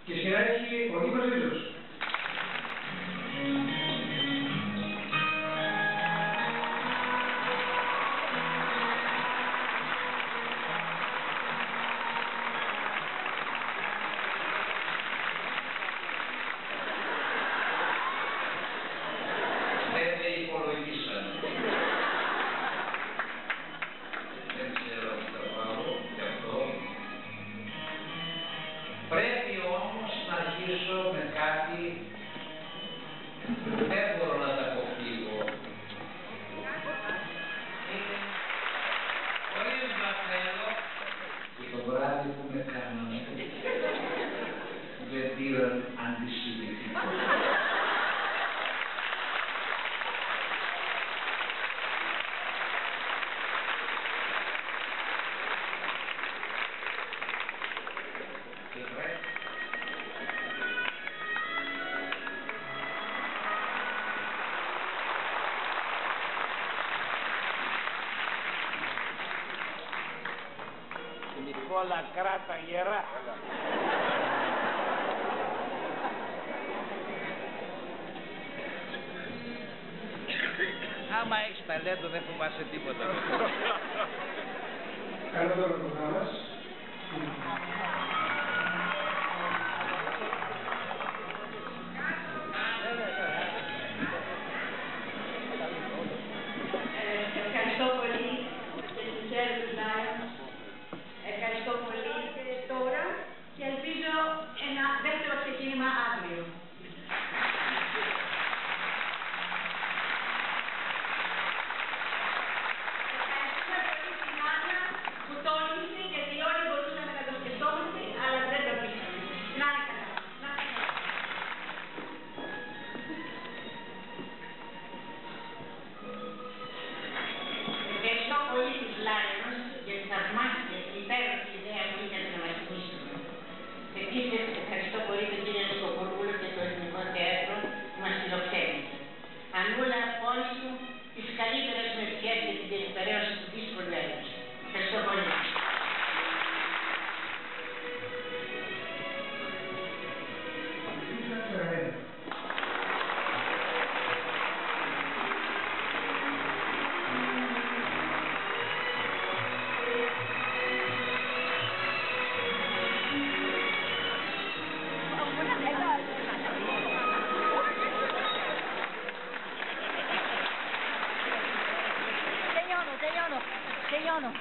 Και σειρά έχει ο Νίκος Ρίζος. Πρέπει όμως να αρχίσω με κάτι που δεν μπορώ να τα αποφύγω. Είναι χωρίς να θέλω και το βράδυ που με κάνανε δεν πήραν αντισυλληπτικό. Νικόλα, κράτα γερά. Άμα έχεις ταλέντο δεν φοβάσαι τίποτα. Καλό το ρεπορτάζ μας. Ευχαριστώ πολύ και τους χέρους του Lions. Ευχαριστώ πολύ τώρα και ελπίζω ένα δεύτερο ξεκίνημα αύριο. Ευχαριστούμε πολύ την Άννα που τόνισε γιατί όλοι μπορούσαμε να το σκεφτόμαστε, αλλά δεν το πείσαμε. Να είναι καλά. Ευχαριστώ πολύ τους Lions για τη θαυμάσια και υπέροχη ιδέα που είχατε να μας θυμίσουν. Επίσης, ευχαριστώ πολύ τον κύριο Νικοποπούλο και το Εθνικό Θέατρο που μας φιλοξένησε. Ανούλα, πόλη σου, τις καλύτερες μου ευχές για την διεκπαιρέωση του δύσκολου έργου. Ευχαριστώ πολύ. Τελειώνω.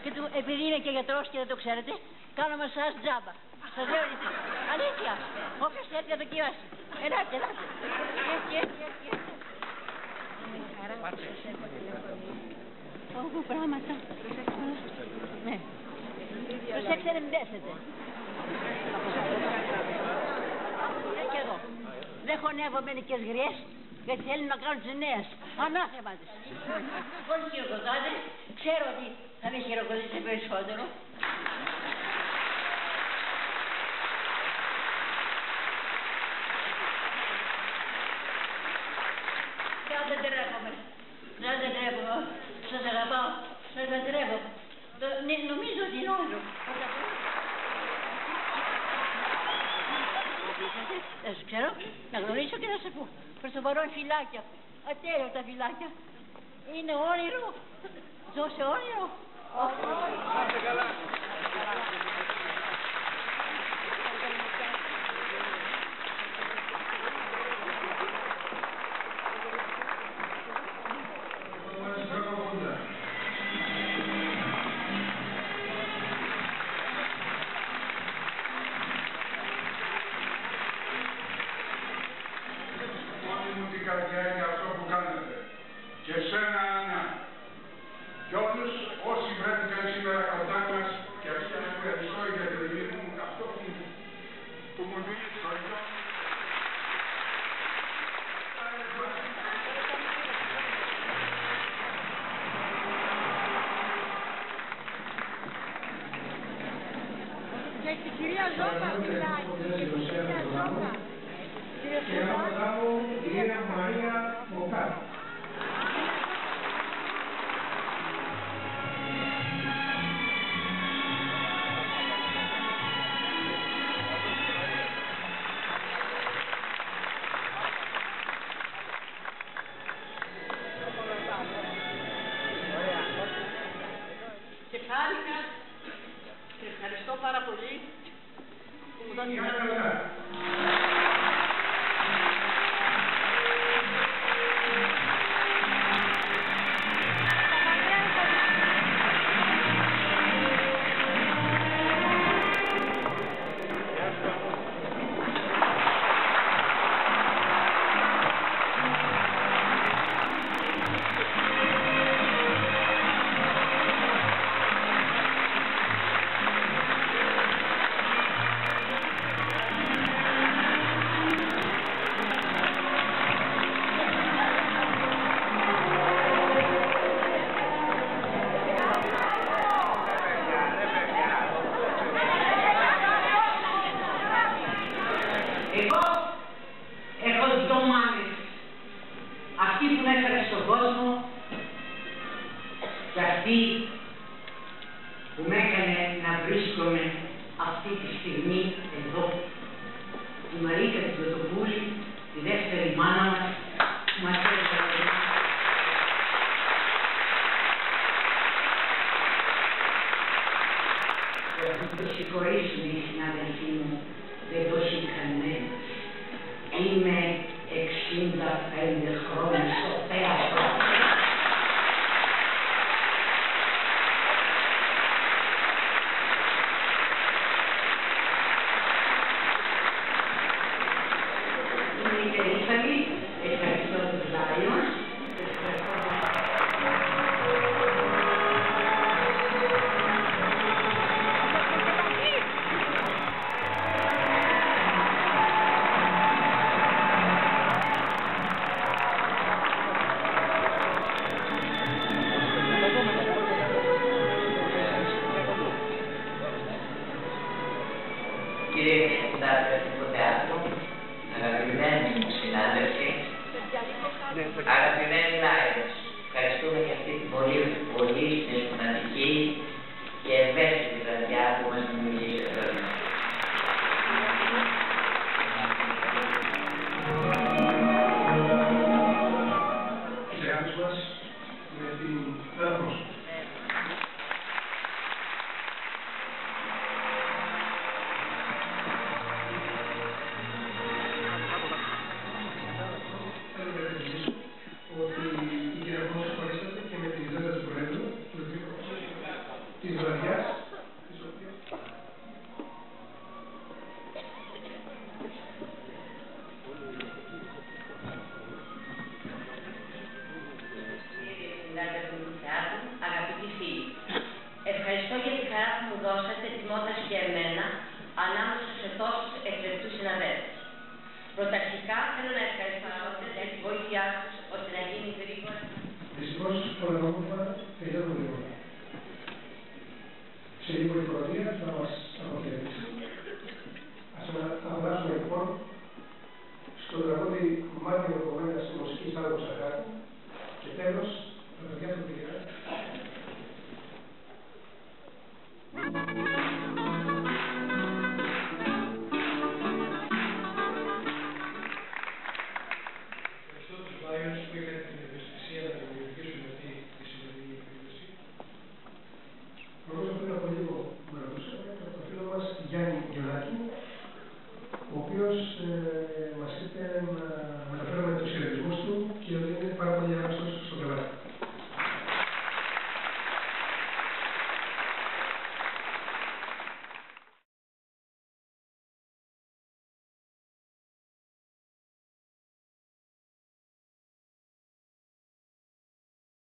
Και επειδή είναι και γιατρός και δεν το ξέρετε, κάνω μασάζ τζάμπα. Σας λέω αλήθεια. Όποιος θέλει να δοκιμάσει. Ελάτε. Ω, πράγματα. Ναι. Προσέξτε να μην πέσετε. Και εδώ. Δεν χωνεύω μερικές γριές, γιατί θέλουν να κάνουν τις νέες. Ανάθεμα της. Λοιπόν, χειροκροτάτε, ξέρω ότι θα με χειροκροτήσετε περισσότερο. Δεν τρέπομαι. Σας αγαπάω. Σας λατρεύω. Νομίζω ότι είναι όλο. Δεν σας ξέρω. Να γνωρίσω και να σας πω. Προς το παρόν φυλάκια. Ατέλειωτα φυλάκια. Είναι όνειρο. Ζω σε όνειρο. Άσε καλά. Καρδιά για αυτό που κάνετε. Και εσένα, Άννα. Και όλους όσοι βρέθηκαν σήμερα κοντά μας και αυτούς ευχαριστώ για την τιμή μου αυτό που μου δίνει στο γιο. Και η κυρία Ζώκα μιλάει. Και όνομά μου είναι Μαρία Μοκά. Και ευχαριστώ πάρα πολύ που μου δώσετε Γεια καλά. Εγώ έχω δυο μάνες. Αυτή που με έφερε στον κόσμο και αυτή που με έκανε να βρίσκομαι αυτή τη στιγμή εδώ. Η Μαρίκα την Πρωτοπούλη, τη δεύτερη μάνα μας, που μας έφερε εδώ. Και θα το συγχωρήσουν οι συνάδελφοί μου, δεν το έχει κανένας. Είμαι 65 χρόνια στο θέατρο. Είμαι υπερήφανη, ευχαριστώ τους Lions, Κύριε Συντάκτη του Θεάτρου, αγαπημένοι μου συνάδελφοι, αγαπημένοι Lions, ευχαριστούμε για αυτή την πολύ συναισθηματική και ευαίσθητη βραδιά που μας δημιουργήσατε όλοι. Θεάτρους μας με την Λάθος. Θέλω να ευχαριστήσω ότι η κυρία Βόνος χωρίσατε και με την ιδέα του Προέδρου της βραδιάς, της οποίας Κύριε Συντάκτη του Θεάτρου, αγαπητοί φίλοι, ευχαριστώ για τη χαρά που μου δώσατε, τιμώντας και εμένα, ανάμεσα σε τόσους εκλεκτούς συναδέλφους. Πρωταρχικά θέλω να ευχαριστήσω για τη βοήθειά τους ώστε να γίνει γρήγορα. δυστυχώς όλα τα όμορφα τελειώνουν γρήγορα. Σε λίγο η Κροατία θα μας